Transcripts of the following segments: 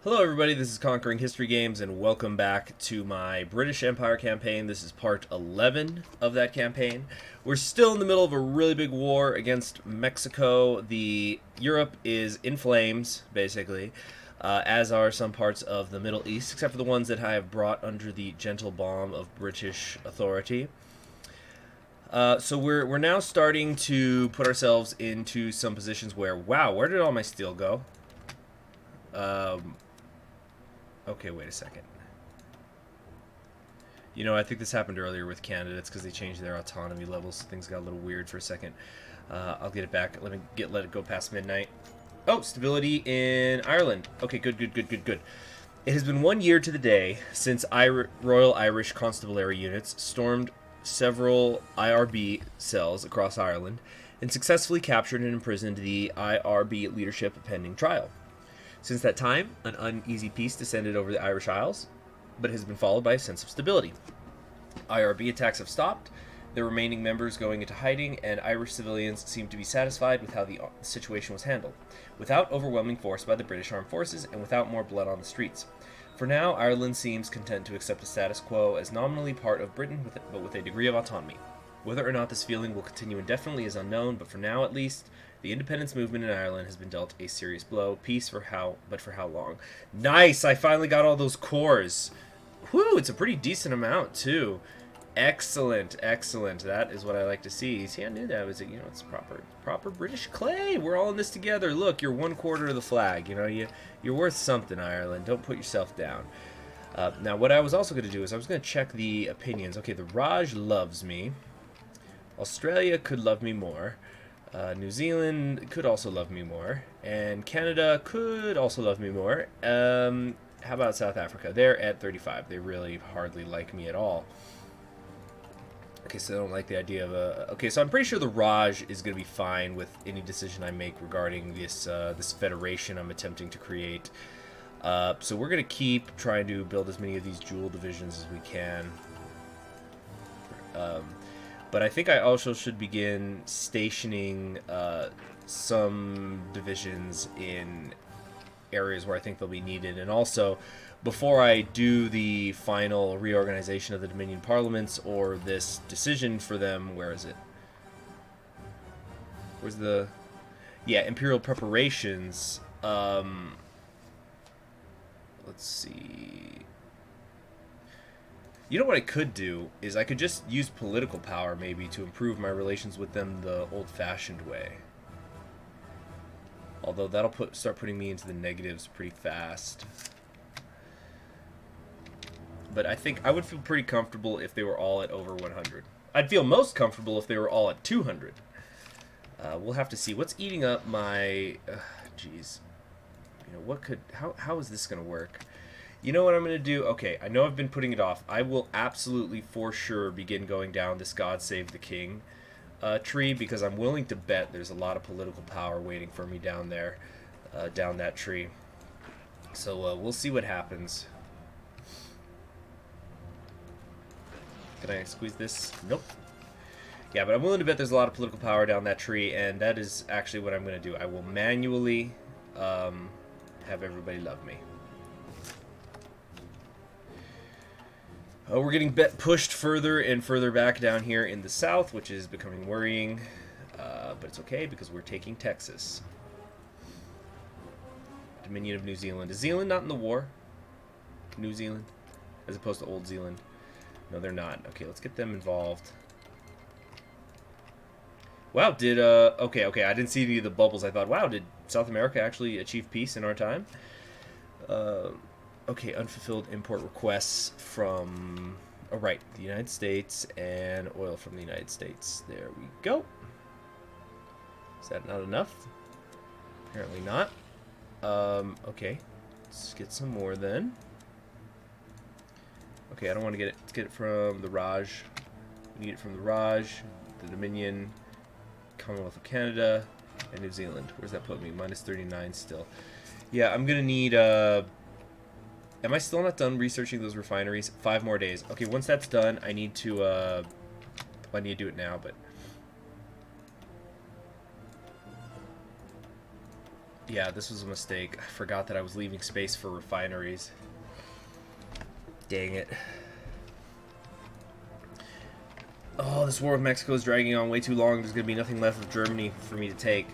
Hello everybody, this is Conquering History Games and welcome back to my British Empire campaign. This is part 11 of that campaign. We're still in the middle of a really big war against Mexico. Europe is in flames, basically, as are some parts of the Middle East, except for the ones that I have brought under the gentle balm of British authority. So we're now starting to put ourselves into some positions where, wow, where did all my steel go? Okay, wait a second. You know, I think this happened earlier with Canada. It's because they changed their autonomy levels. So things got a little weird for a second. I'll get it back. Let it go past midnight. Oh, stability in Ireland. Okay, good. It has been 1 year to the day since Royal Irish Constabulary units stormed several IRB cells across Ireland and successfully captured and imprisoned the IRB leadership pending trial. Since that time, an uneasy peace descended over the Irish Isles, but it has been followed by a sense of stability. IRB attacks have stopped, their remaining members going into hiding, and Irish civilians seem to be satisfied with how the situation was handled, without overwhelming force by the British armed forces and without more blood on the streets. For now, Ireland seems content to accept the status quo as nominally part of Britain, but with a degree of autonomy. Whether or not this feeling will continue indefinitely is unknown, but for now at least, the independence movement in Ireland has been dealt a serious blow. Peace for how long? Nice! I finally got all those cores. Whew, it's a pretty decent amount, too. Excellent. That is what I like to see. See, I knew that was, it's proper British clay. We're all in this together. Look, you're 1/4 of the flag. You're worth something, Ireland. Don't put yourself down. Now, what I was also going to do is I was going to check the opinions. Okay, the Raj loves me. Australia could love me more. New Zealand could also love me more. And Canada could also love me more. How about South Africa? They're at 35. They really hardly like me at all. Okay, so they don't like the idea of a... Okay, so I'm pretty sure the Raj is going to be fine with any decision I make regarding this federation I'm attempting to create. So we're going to keep trying to build as many of these jewel divisions as we can. But I think I also should begin stationing some divisions in areas where I think they'll be needed. And also, before I do the final reorganization of the Dominion Parliaments or this decision for them, where is it? Where's the... Yeah, Imperial Preparations. Let's see... You know what I could do is I could just use political power maybe to improve my relations with them the old-fashioned way. Although that'll start putting me into the negatives pretty fast. But I think I would feel pretty comfortable if they were all at over 100. I'd feel most comfortable if they were all at 200. We'll have to see. What's eating up my... Jeez. What could... How is this going to work? You know what I'm going to do? Okay, I know I've been putting it off. I will absolutely, for sure, begin going down this God Save the King tree, because I'm willing to bet there's a lot of political power waiting for me down there, down that tree. So we'll see what happens. Can I squeeze this? Nope. Yeah, but I'm willing to bet there's a lot of political power down that tree, and that is actually what I'm going to do. I will manually have everybody love me. We're getting pushed further and further back down here in the south, which is becoming worrying. But it's okay because we're taking Texas. Dominion of New Zealand. Is Zealand not in the war? New Zealand? As opposed to Old Zealand. No, they're not. Okay, let's get them involved. Wow, okay, I didn't see any of the bubbles. I thought, wow, did South America actually achieve peace in our time? Okay, unfulfilled import requests from, oh right, the United States and oil from the United States. There we go. Is that not enough? Apparently not. Okay, let's get some more then. Okay, I don't want to get it. Let's get it from the Raj. We need it from the Raj, the Dominion, Commonwealth of Canada, and New Zealand. Where's that put me? Minus 39 still. Yeah, I'm gonna need am I still not done researching those refineries? 5 more days. Okay, once that's done, I need to do it now, but Yeah, this was a mistake. I forgot that I was leaving space for refineries. Dang it. Oh, this war with Mexico is dragging on way too long. There's going to be nothing left of Germany for me to take.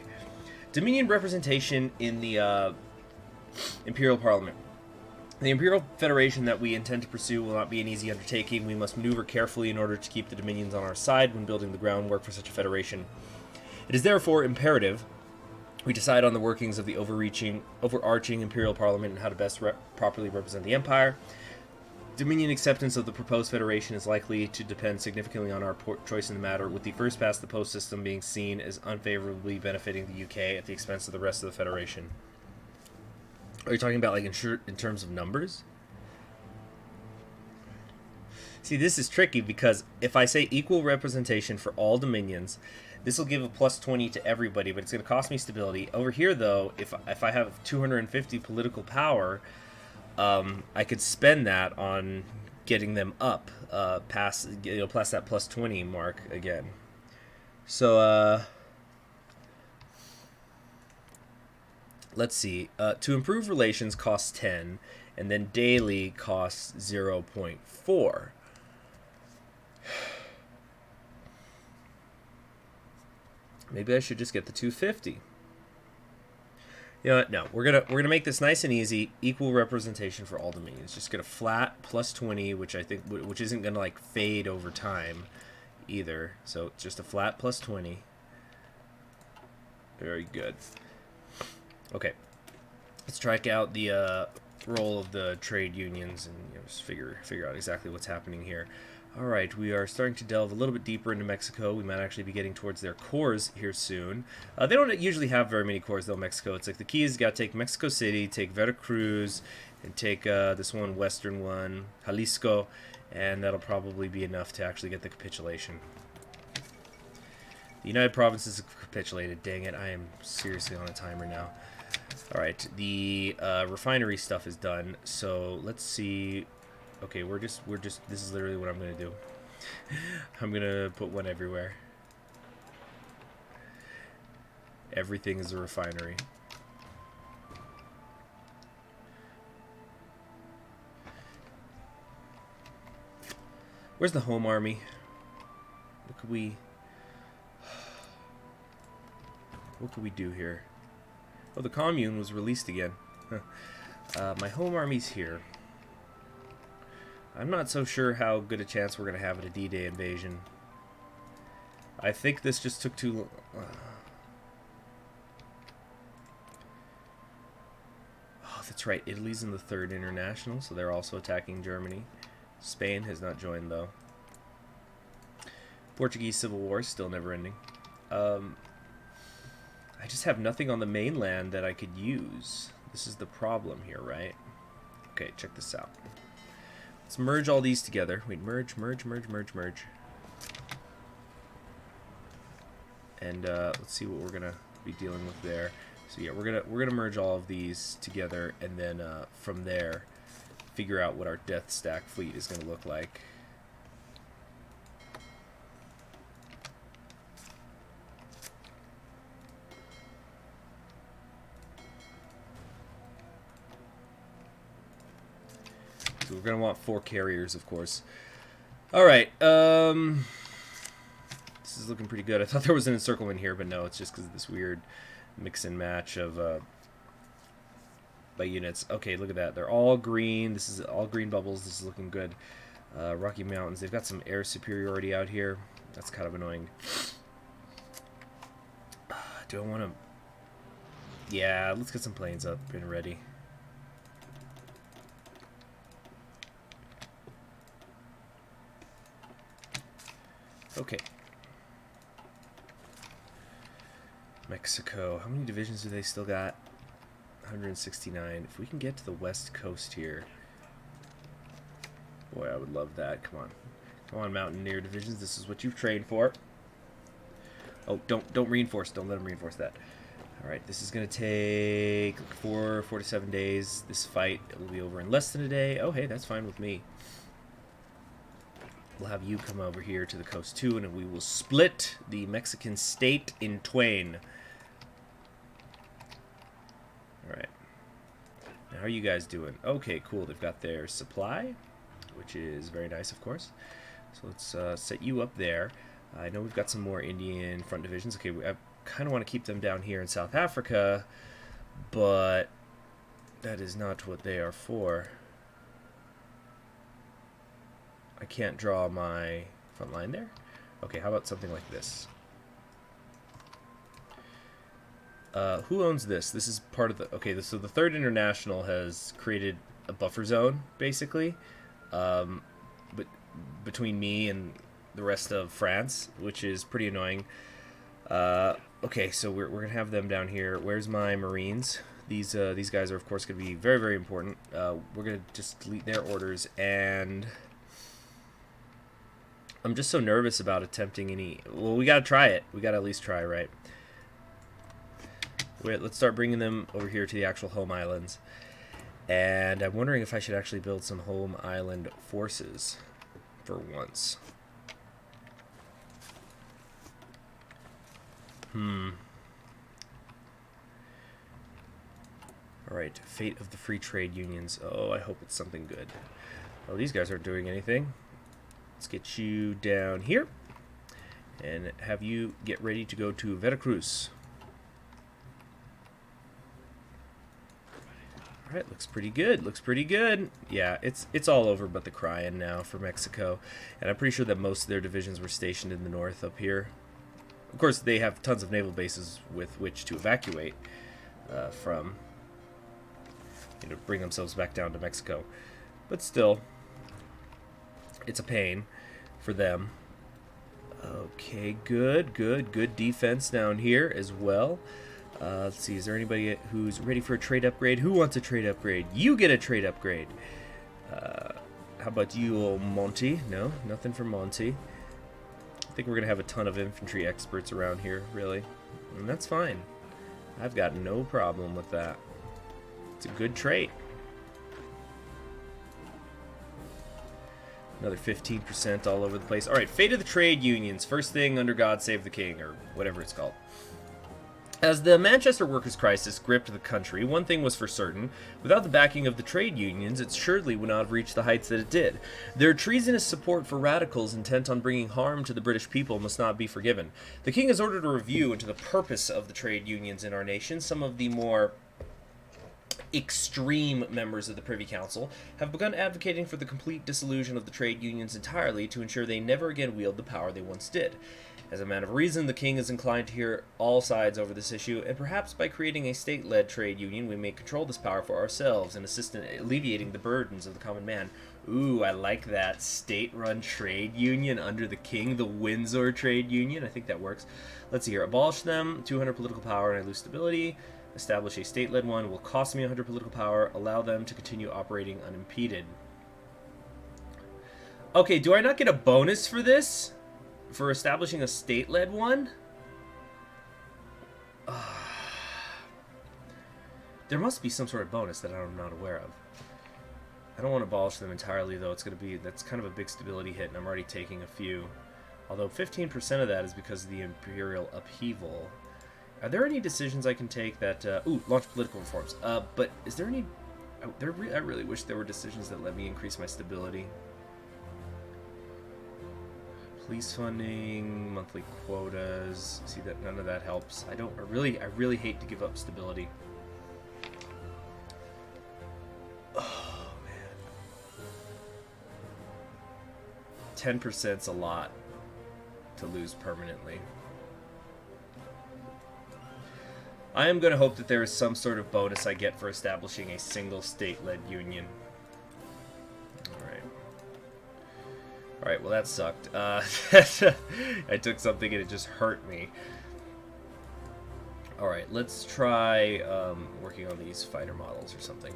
Dominion representation in the Imperial Parliament. The Imperial Federation that we intend to pursue will not be an easy undertaking. We must maneuver carefully in order to keep the Dominions on our side when building the groundwork for such a federation. It is therefore imperative we decide on the workings of the overarching Imperial Parliament and how to best properly represent the Empire. Dominion acceptance of the proposed federation is likely to depend significantly on our choice in the matter, with the first past the post system being seen as unfavorably benefiting the UK at the expense of the rest of the federation. Are you talking about like in terms of numbers? See, this is tricky because if I say equal representation for all dominions, this will give a plus 20 to everybody, but it's going to cost me stability. Over here, though, if I have 250 political power, I could spend that on getting them up past that plus 20 mark again. So let's see. To improve relations costs 10, and then daily costs 0.4. Maybe I should just get the 250. You know what? No, we're gonna make this nice and easy. Equal representation for all dominions. Just get a flat plus 20, which isn't gonna like fade over time, either. So it's just a flat plus 20. Very good. Okay, let's track out the role of the trade unions and just figure out exactly what's happening here. All right, we are starting to delve a little bit deeper into Mexico. We might actually be getting towards their cores here soon. They don't usually have very many cores, though, Mexico. It's like the key is you got to take Mexico City, take Veracruz, and take this one, western one, Jalisco, and that'll probably be enough to actually get the capitulation. The United Provinces have capitulated. Dang it, I am seriously on a timer now. All right, the refinery stuff is done, so let's see. Okay, we're just, this is literally what I'm going to do. I'm going to put one everywhere. Everything is a refinery. Where's the home army? What could we do here? Oh, the commune was released again. My home army's here. I'm not so sure how good a chance we're going to have at a D-Day invasion. I think this just took too long. Oh, that's right. Italy's in the 3rd International, so they're also attacking Germany. Spain has not joined, though. Portuguese Civil War is still never ending. I just have nothing on the mainland that I could use. This is the problem here, right? Okay, check this out. Let's merge all these together. Wait, merge. And let's see what we're gonna be dealing with there. So yeah, we're gonna merge all of these together, and then from there, figure out what our Death Stack fleet is gonna look like. So we're going to want 4 carriers, of course. Alright, this is looking pretty good. I thought there was an encirclement here, but no, it's just because of this weird mix and match of by units. Okay, look at that. They're all green. This is all green bubbles. This is looking good. Rocky Mountains. They've got some air superiority out here. That's kind of annoying. Do I want to... Yeah, let's get some planes up and ready. Okay. Mexico. How many divisions do they still got? 169. If we can get to the west coast here. Boy, I would love that. Come on. Come on, Mountaineer divisions. This is what you've trained for. Oh, don't reinforce. Don't let them reinforce that. Alright, this is going to take 4 to 7 days. This fight will be over in less than a day. Oh, hey, that's fine with me. We'll have you come over here to the coast too, and we will split the Mexican state in twain. How are you guys doing? Okay, cool. They've got their supply, which is very nice, of course. So let's set you up there. I know we've got some more Indian front divisions. Okay, I kind of want to keep them down here in South Africa, but that is not what they are for. I can't draw my front line there. Okay, how about something like this? Who owns this? This is part of the... Okay, so the Third International has created a buffer zone, basically, but between me and the rest of France, which is pretty annoying. Okay, so we're going to have them down here. Where's my Marines? These guys are, of course, going to be very, very important. We're going to just delete their orders, and... I'm just so nervous about attempting any... Well, we got to try it. We got to at least try, right? Wait, let's start bringing them over here to the actual home islands. And I'm wondering if I should actually build some home island forces for once. Alright, fate of the free trade unions. Oh, I hope it's something good. Oh, these guys aren't doing anything. Let's get you down here. And have you get ready to go to Veracruz. Alright, looks pretty good. Looks pretty good. Yeah, it's all over but the crying now for Mexico. And I'm pretty sure that most of their divisions were stationed in the north up here. Of course, they have tons of naval bases with which to evacuate from, you know, bring themselves back down to Mexico. But still, it's a pain for them. Okay, good defense down here as well. Let's see, is there anybody who's ready for a trade upgrade? Who wants a trade upgrade? You get a trade upgrade. How about you, old Monty? No, nothing for Monty. I think we're going to have a ton of infantry experts around here, really. And that's fine. I've got no problem with that. It's a good trait. Another 15% all over the place. Alright, fate of the trade unions. First thing under God Save the King, or whatever it's called. As the Manchester workers' crisis gripped the country, one thing was for certain. Without the backing of the trade unions, it surely would not have reached the heights that it did. Their treasonous support for radicals intent on bringing harm to the British people must not be forgiven. The King has ordered a review into the purpose of the trade unions in our nation. Some of the more extreme members of the Privy Council have begun advocating for the complete dissolution of the trade unions entirely to ensure they never again wield the power they once did. As a man of reason, the King is inclined to hear all sides over this issue, and perhaps by creating a state-led trade union, we may control this power for ourselves and assist in alleviating the burdens of the common man. Ooh, I like that. State-run trade union under the King, the Windsor trade union. I think that works. Let's see here. Abolish them, 200 political power, and I lose stability. Establish a state-led one, will cost me 100 political power. Allow them to continue operating unimpeded. Okay, do I not get a bonus for this? For establishing a state-led one? There must be some sort of bonus that I'm not aware of. I don't want to abolish them entirely, though. That's kind of a big stability hit, and I'm already taking a few. Although 15% of that is because of the imperial upheaval. Are there any decisions I can take that... launch political reforms. But is there any... I really wish there were decisions that let me increase my stability. Police funding, monthly quotas. See that none of that helps. I really hate to give up stability. Oh man. 10%'s a lot to lose permanently. I am going to hope that there is some sort of bonus I get for establishing a single state-led union. Alright, well that sucked. I took something and it just hurt me. Alright, let's try working on these fighter models or something.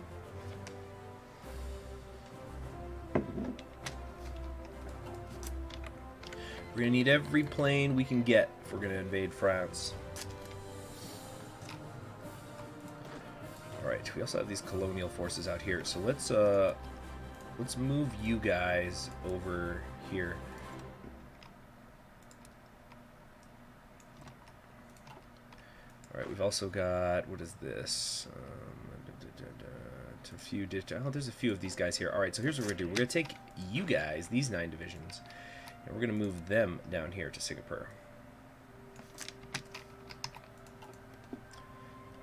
We're going to need every plane we can get if we're going to invade France. Alright, we also have these colonial forces out here, so let's move you guys over here. Alright, we've also got, what is this? a few. Oh, there's a few of these guys here. All right, so here's what we're gonna do. We're gonna take you guys, these 9 divisions, and we're gonna move them down here to Singapore.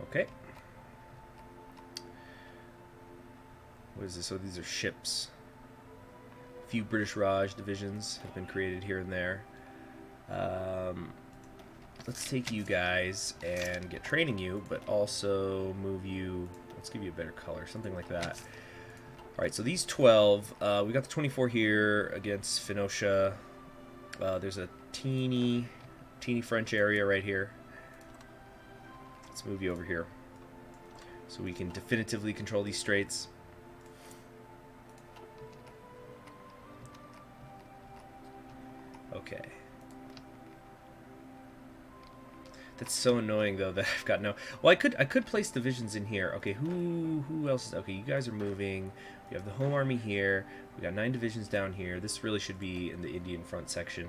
Okay. What is this? So these are ships. A few British Raj divisions have been created here and there. Let's take you guys and get training you, but also move you. Let's give you a better color, something like that. All right, so these 12, we got the 24 here against Phoenicia. There's a teeny French area right here. Let's move you over here so we can definitively control these straits. Okay. That's so annoying though that I've got no. Well, I could place divisions in here. Okay, who else is? Okay, you guys are moving. We have the home army here. We got 9 divisions down here. This really should be in the Indian front section.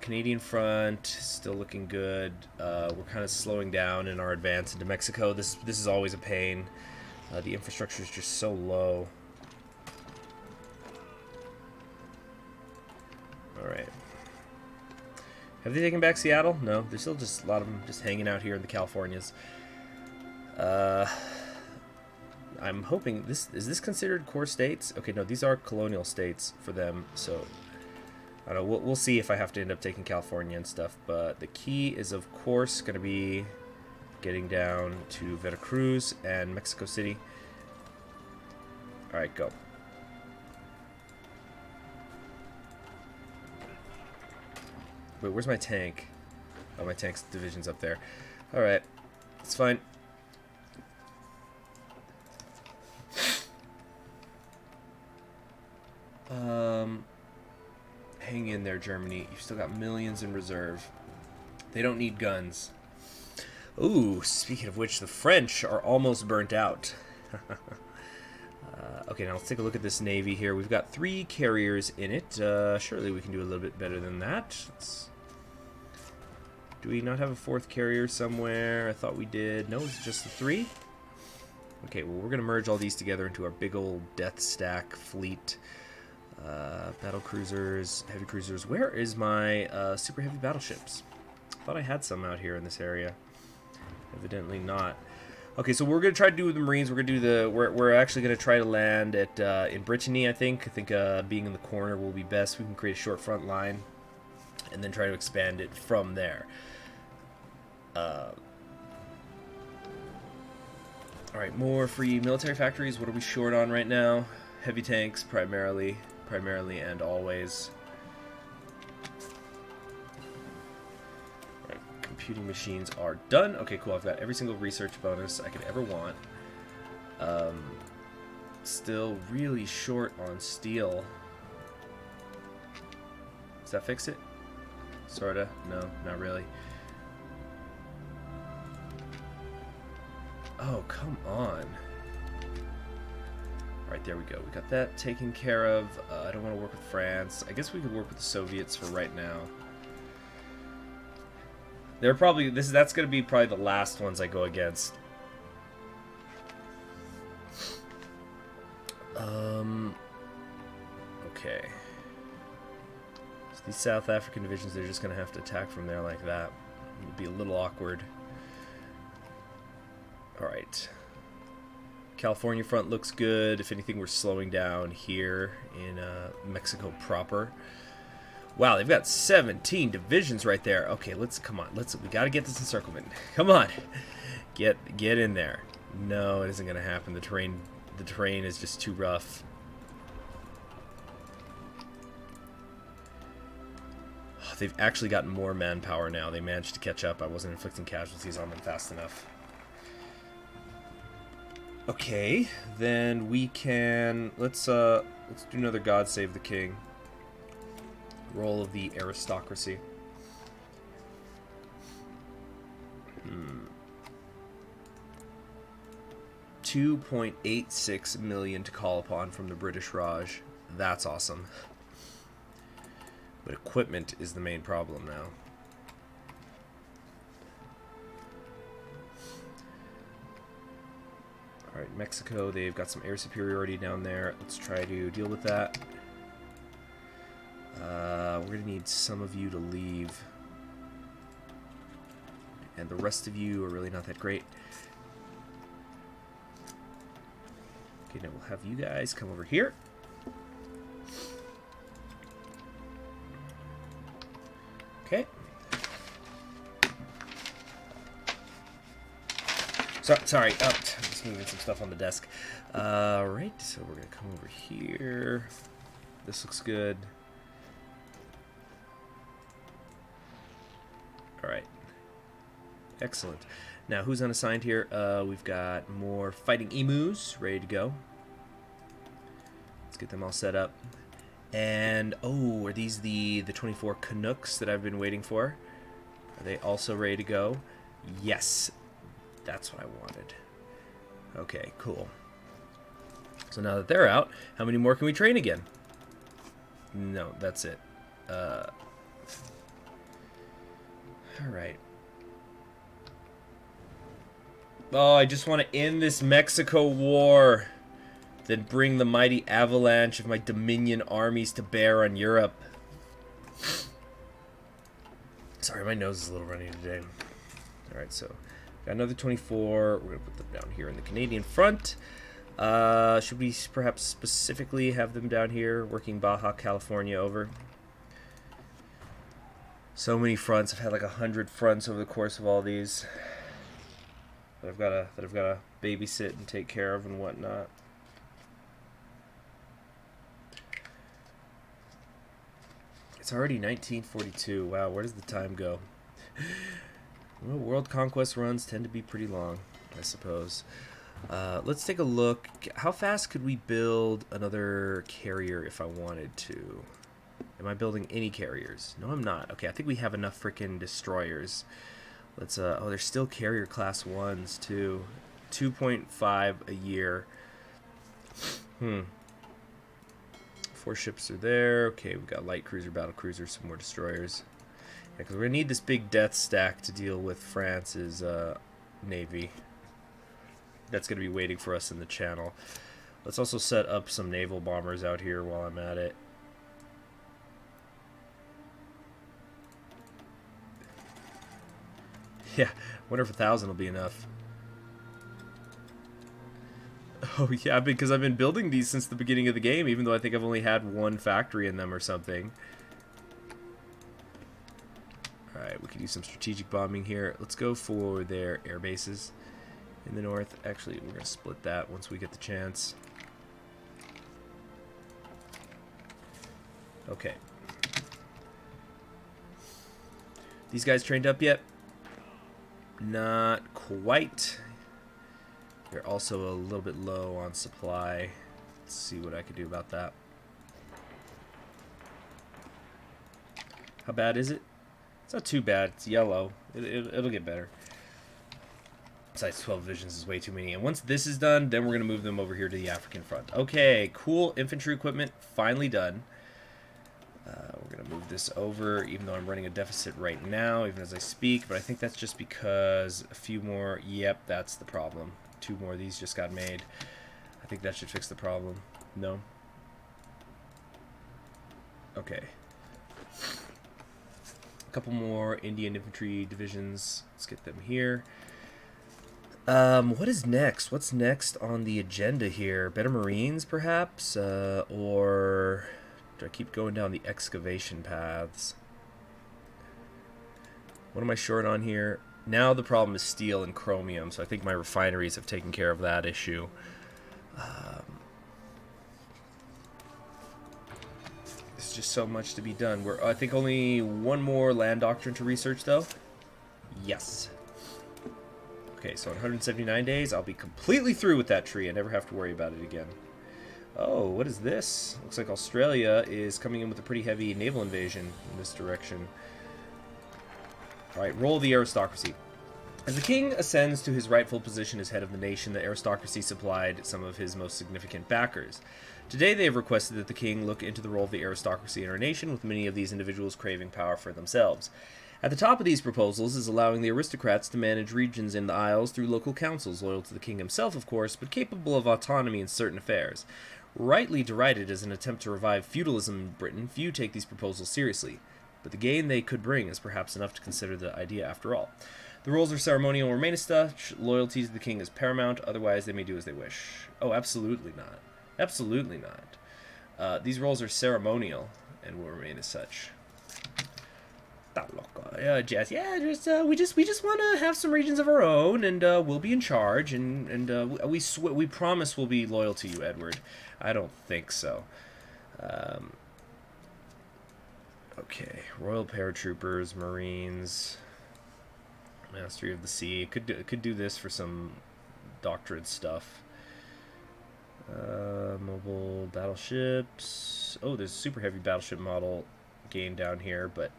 Canadian front still looking good. We're kind of slowing down in our advance into Mexico. This is always a pain. The infrastructure is just so low. All right. Have they taken back Seattle? No, there's still just a lot of them just hanging out here in the Californias. I'm hoping is this considered core states? Okay, no, these are colonial states for them, so I don't know. We'll see if I have to end up taking California and stuff, but the key is, of course, going to be getting down to Veracruz and Mexico City. All right, go. Wait, where's my tank? Oh, my tank's division's up there. All right, it's fine. Hang in there, Germany. You've still got millions in reserve. They don't need guns. Ooh, speaking of which, the French are almost burnt out. Okay, now let's take a look at this navy here. We've got 3 carriers in it. Surely we can do a little bit better than that. Do we not have a 4th carrier somewhere? I thought we did. No, it's just the 3. Okay, well, we're going to merge all these together into our big old death stack fleet. Battle cruisers, heavy cruisers. Where is my super heavy battleships? I thought I had some out here in this area. Evidently not. Okay, so we're gonna try to do with the Marines. We're gonna do the. We're actually gonna try to land at in Brittany. I think being in the corner will be best. We can create a short front line, and then try to expand it from there. All right, more free military factories. What are we short on right now? Heavy tanks, primarily and always. Right, computing machines are done. Okay, cool. I've got every single research bonus I could ever want. Still really short on steel. Does that fix it? Sorta. No, not really. Oh, come on. Alright, there we go. We got that taken care of. I don't want to work with France. I guess we could work with the Soviets for right now. They're probably... that's going to be probably the last ones I go against. Okay. So these South African divisions, they're just going to have to attack from there like that. It would be a little awkward. Alright. California front looks good. If anything, we're slowing down here in Mexico proper. Wow, they've got 17 divisions right there. Okay, come on. We got to get this encirclement. Come on. Get in there. No, it isn't going to happen. The terrain is just too rough. Oh, they've actually gotten more manpower now. They managed to catch up. I wasn't inflicting casualties on them fast enough. Okay, then we can let's do another God Save the King. Role of the aristocracy. 2.86 million to call upon from the British Raj. That's awesome. But equipment is the main problem now. Alright, Mexico, they've got some air superiority down there. Let's try to deal with that. We're going to need some of you to leave. And the rest of you are really not that great. Okay, now we'll have you guys come over here. Okay. Sorry, I'm just moving some stuff on the desk. Right, so we're going to come over here. This looks good. Alright. Excellent. Now, who's unassigned here? We've got more fighting emus ready to go. Let's get them all set up. And, oh, are these the 24 Canucks that I've been waiting for? Are they also ready to go? Yes. That's what I wanted. Okay, cool. So now that they're out, how many more can we train again? No, that's it. Alright. Oh, I just want to end this Mexico war. Then bring the mighty avalanche of my Dominion armies to bear on Europe. Sorry, my nose is a little runny today. Alright, so got another 24. We're going to put them down here in the Canadian front. Should we perhaps specifically have them down here working Baja California over? So many fronts. I've had like 100 fronts over the course of all these that I've got to babysit and take care of and whatnot. It's already 1942. Wow, where does the time go? Well, world conquest runs tend to be pretty long, I suppose. Let's take a look. How fast could we build another carrier if I wanted to? Am I building any carriers? No, I'm not. Okay, I think we have enough frickin' destroyers. Let's, oh, there's still carrier class 1s, too. 2.5 a year. 4 ships are there. Okay, we've got light cruiser, battle cruiser, some more destroyers. Yeah, because we're going to need this big death stack to deal with France's navy. That's going to be waiting for us in the channel. Let's also set up some naval bombers out here while I'm at it. Yeah, wonder if 1,000 will be enough. Oh yeah, because I've been building these since the beginning of the game, even though I think I've only had one factory in them or something. Alright, we could use some strategic bombing here. Let's go for their air bases in the north. Actually, we're going to split that once we get the chance. Okay. These guys trained up yet? Not quite. They're also a little bit low on supply. Let's see what I can do about that. How bad is it? It's not too bad. It's yellow. It'll get better. Besides, 12 divisions is way too many. And once this is done, then we're going to move them over here to the African front. Okay, cool. Infantry equipment finally done. We're going to move this over, even though I'm running a deficit right now, even as I speak. But I think that's just because a few more... Yep, that's the problem. 2 more of these just got made. I think that should fix the problem. No? Okay. A couple more Indian infantry divisions. Let's get them here. What is next? What's next on the agenda here? Better Marines, perhaps? Or do I keep going down the excavation paths? What am I short on here? Now the problem is steel and chromium, so I think my refineries have taken care of that issue. There's just so much to be done. I think only one more land doctrine to research, though. Yes. Okay, so in 179 days, I'll be completely through with that tree. I never have to worry about it again. Oh, what is this? Looks like Australia is coming in with a pretty heavy naval invasion in this direction. Alright, roll the aristocracy. As the king ascends to his rightful position as head of the nation, the aristocracy supplied some of his most significant backers. Today they have requested that the king look into the role of the aristocracy in our nation, with many of these individuals craving power for themselves. At the top of these proposals is allowing the aristocrats to manage regions in the Isles through local councils, loyal to the king himself, of course, but capable of autonomy in certain affairs. Rightly derided as an attempt to revive feudalism in Britain, few take these proposals seriously, but the gain they could bring is perhaps enough to consider the idea after all. The rules are ceremonial and remain as such. Loyalty to the king is paramount, otherwise they may do as they wish. Oh, absolutely not. Absolutely not. These rules are ceremonial and will remain as such. Jazz, yeah, we just want to have some regions of our own, and we'll be in charge, and we promise we'll be loyal to you, Edward. I don't think so. Okay, Royal Paratroopers, Marines, Mastery of the Sea. Could do this for some doctorate stuff. Mobile battleships. Oh, there's a super heavy battleship model gain down here, but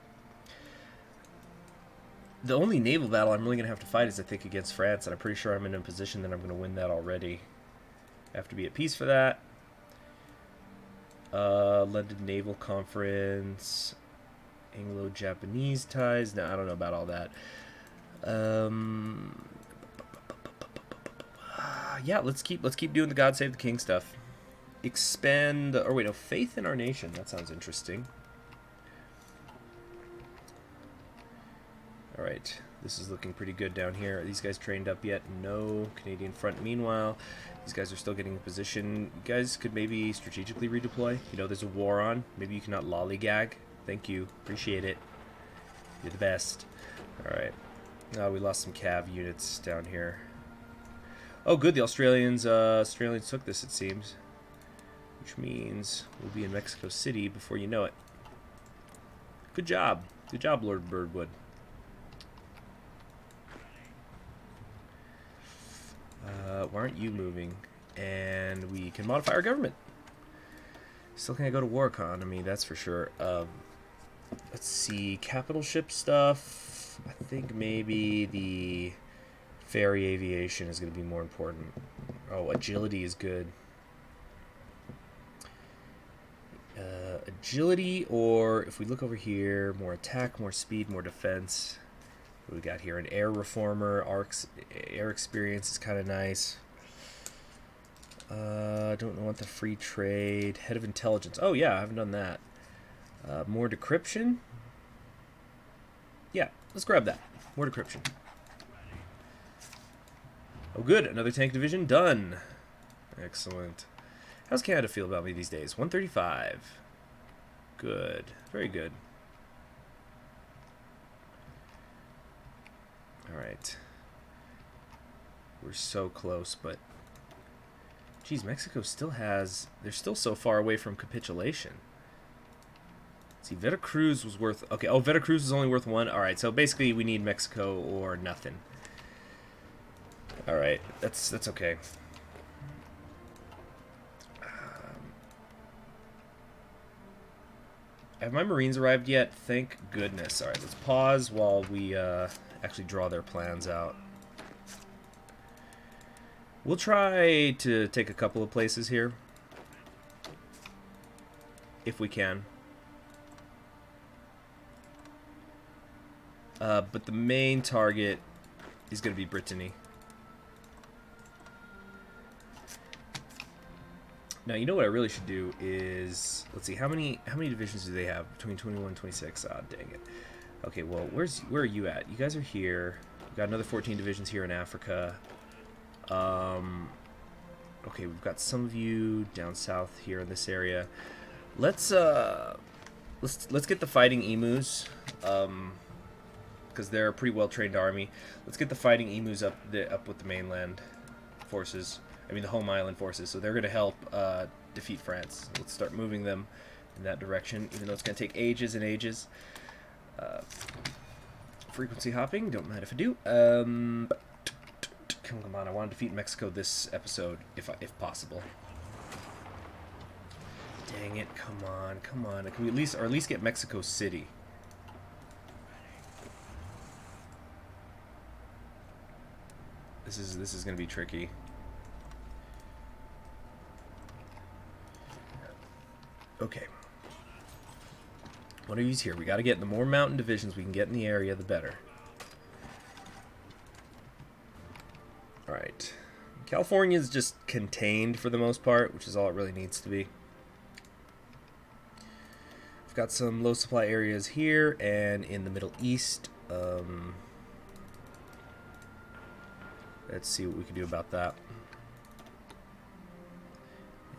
the only naval battle I'm really going to have to fight is, I think, against France, and I'm pretty sure I'm in a position that I'm going to win that already. I have to be at peace for that. London Naval Conference, Anglo-Japanese ties. No, I don't know about all that. Yeah, let's keep doing the God Save the King stuff. Expand, or wait, no, faith in our nation. That sounds interesting. All right, this is looking pretty good down here. Are these guys trained up yet? No. Canadian front. Meanwhile, these guys are still getting in position. You guys could maybe strategically redeploy. You know, there's a war on. Maybe you cannot lollygag. Thank you. Appreciate it. You're the best. All right. We lost some cav units down here. Oh, good. The Australians took this, it seems. Which means we'll be in Mexico City before you know it. Good job. Good job, Lord Birdwood. Why aren't you moving? And we can modify our government. Still can't go to war economy, that's for sure. Let's see, capital ship stuff. I think maybe the ferry aviation is going to be more important. Oh, agility is good. Agility, or if we look over here, more attack, more speed, more defense. What we got here? An air reformer. Air experience is kind of nice. Don't want the free trade. Head of intelligence. Oh yeah, I haven't done that. More decryption. Yeah, let's grab that. More decryption. Oh good, another tank division done. Excellent. How's Canada feel about me these days? 135. Good. Very good. Alright. We're so close, but geez, Mexico still has... They're still so far away from capitulation. Let's see, Veracruz was worth... Okay, oh, Veracruz is only worth 1. Alright, so basically we need Mexico or nothing. Alright, that's okay. Have my Marines arrived yet? Thank goodness. Alright, let's pause while we actually draw their plans out. We'll try to take a couple of places here. If we can. But the main target is going to be Brittany. Now, you know what I really should do is... Let's see, how many divisions do they have? Between 21 and 26? Ah, dang it. Okay, well, where are you at? You guys are here. We've got another 14 divisions here in Africa. Okay, we've got some of you down south here in this area. Let's get the fighting emus, because they're a pretty well-trained army. Let's get the fighting emus up with the mainland forces. I mean, the home island forces. So they're going to help defeat France. Let's start moving them in that direction, even though it's going to take ages and ages. Frequency hopping, don't mind if I do. Come on, I want to defeat Mexico this episode, if possible. Dang it, come on. Can we at least get Mexico City? This is going to be tricky. Okay. What are these here? We got to get the more mountain divisions we can get in the area, the better. All right. California is just contained for the most part, which is all it really needs to be. We've got some low supply areas here and in the Middle East. Let's see what we can do about that.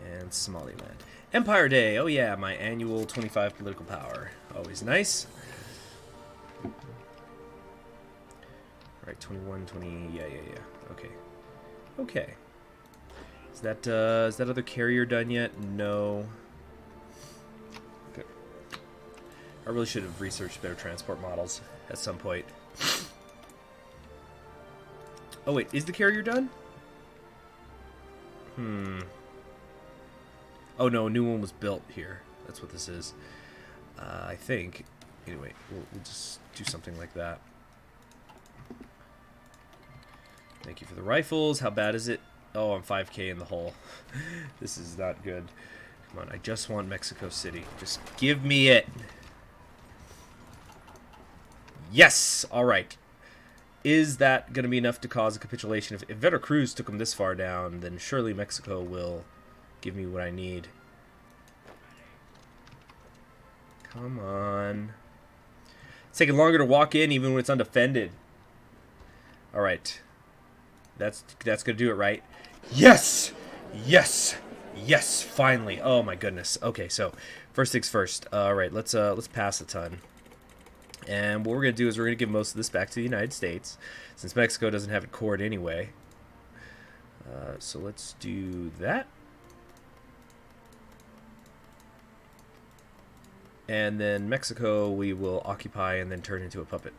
And Somaliland. Empire Day. Oh yeah, my annual 25 political power. Always nice. Alright, 21, 20. Yeah. Okay. Okay. Is that other carrier done yet? No. Okay. I really should have researched better transport models at some point. Oh wait, is the carrier done? Oh no, a new one was built here. That's what this is. I think. Anyway, we'll just do something like that. Thank you for the rifles. How bad is it? Oh, I'm 5k in the hole. This is not good. Come on, I just want Mexico City. Just give me it. Yes! Alright. Is that going to be enough to cause a capitulation? If Veracruz took them this far down, then surely Mexico will give me what I need. Come on. It's taking longer to walk in even when it's undefended. Alright. That's going to do it, right? Yes! Yes! Yes! Finally. Oh my goodness. Okay, so first things first. Alright, let's pass a ton. And what we're going to do is we're going to give most of this back to the United States, since Mexico doesn't have it cored anyway. So let's do that. And then Mexico we will occupy and then turn into a puppet.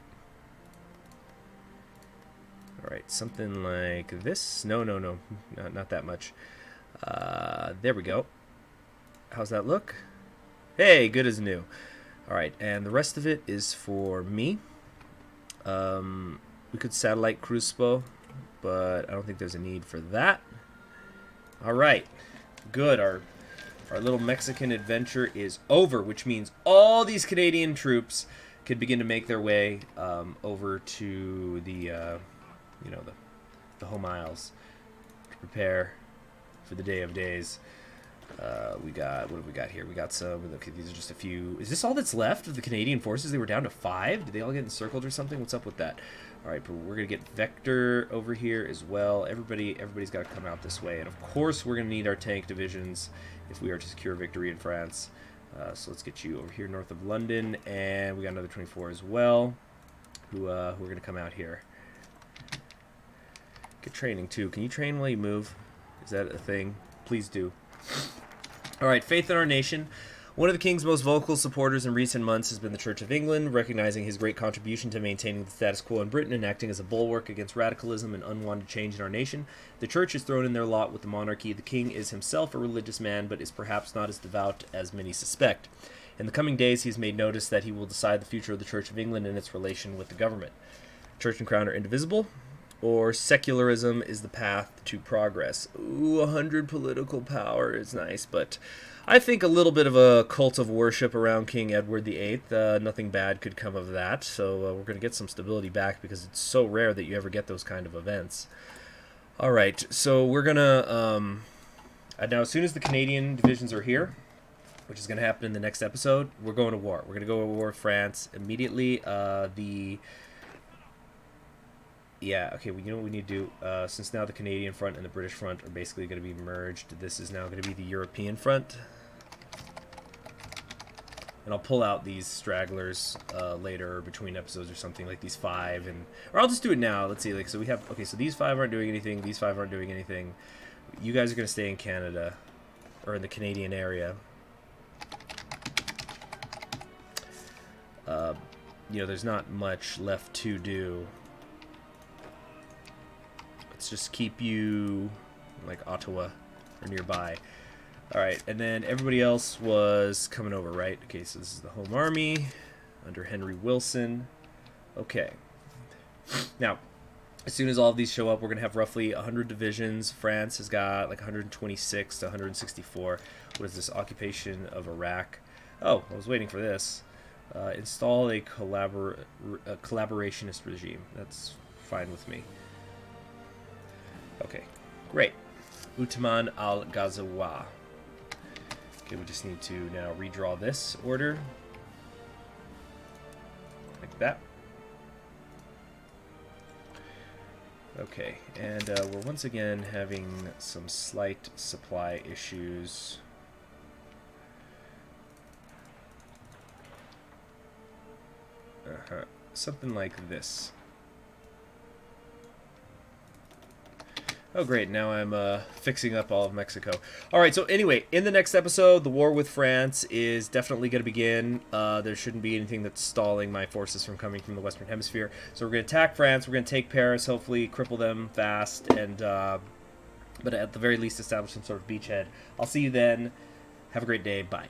Alright, something like this. No, not that much. There we go. How's that look? Hey, good as new. Alright, and the rest of it is for me. We could satellite Cruzpo, but I don't think there's a need for that. Alright, good. Our little Mexican adventure is over, which means all these Canadian troops could begin to make their way over to the, the home isles to prepare for the Day of Days. What have we got here? We got some. Okay, these are just a few. Is this all that's left of the Canadian forces? They were down to 5. Did they all get encircled or something? What's up with that? All right, but we're gonna get Vector over here as well. Everybody's got to come out this way, and of course we're gonna need our tank divisions if we are to secure victory in France. So let's get you over here north of London, and we got another 24 as well, who are gonna come out here. Get training too. Can you train while you move? Is that a thing? Please do. Alright, faith in our nation. One of the King's most vocal supporters in recent months has been the Church of England, recognizing his great contribution to maintaining the status quo in Britain and acting as a bulwark against radicalism and unwanted change in our nation. The Church is thrown in their lot with the monarchy. The King is himself a religious man, but is perhaps not as devout as many suspect. In the coming days, he has made notice that he will decide the future of the Church of England and its relation with the government. Church and crown are indivisible, or secularism is the path to progress. Ooh, 100 political power is nice, but I think a little bit of a cult of worship around King Edward VIII, nothing bad could come of that, so we're going to get some stability back because it's so rare that you ever get those kind of events. Alright, so we're going to, now as soon as the Canadian divisions are here, which is going to happen in the next episode, we're going to war. We're going to go to war with France immediately. Yeah, okay, you know what we need to do? Since now the Canadian front and the British front are basically going to be merged, this is now going to be the European front. And I'll pull out these stragglers later, or between episodes or something, like these 5, or I'll just do it now. Let's see, so we have, okay, so these 5 aren't doing anything, these 5 aren't doing anything. You guys are going to stay in Canada, or in the Canadian area. There's not much left to do. Let's just keep you like Ottawa or nearby. Alright, and then everybody else was coming over, right? Okay, so this is the home army under Henry Wilson. Okay. Now, as soon as all of these show up, we're going to have roughly 100 divisions. France has got like 126 to 164. What is this? Occupation of Iraq. Oh, I was waiting for this. Install a collaborationist regime. That's fine with me. Okay, great. Uthman al-Ghazawa. Okay, we just need to now redraw this order. Like that. Okay, and we're once again having some slight supply issues. Something like this. Oh, great. Now I'm fixing up all of Mexico. All right, so anyway, in the next episode, the war with France is definitely going to begin. There shouldn't be anything that's stalling my forces from coming from the Western Hemisphere. So we're going to attack France. We're going to take Paris, hopefully cripple them fast, and but at the very least establish some sort of beachhead. I'll see you then. Have a great day. Bye.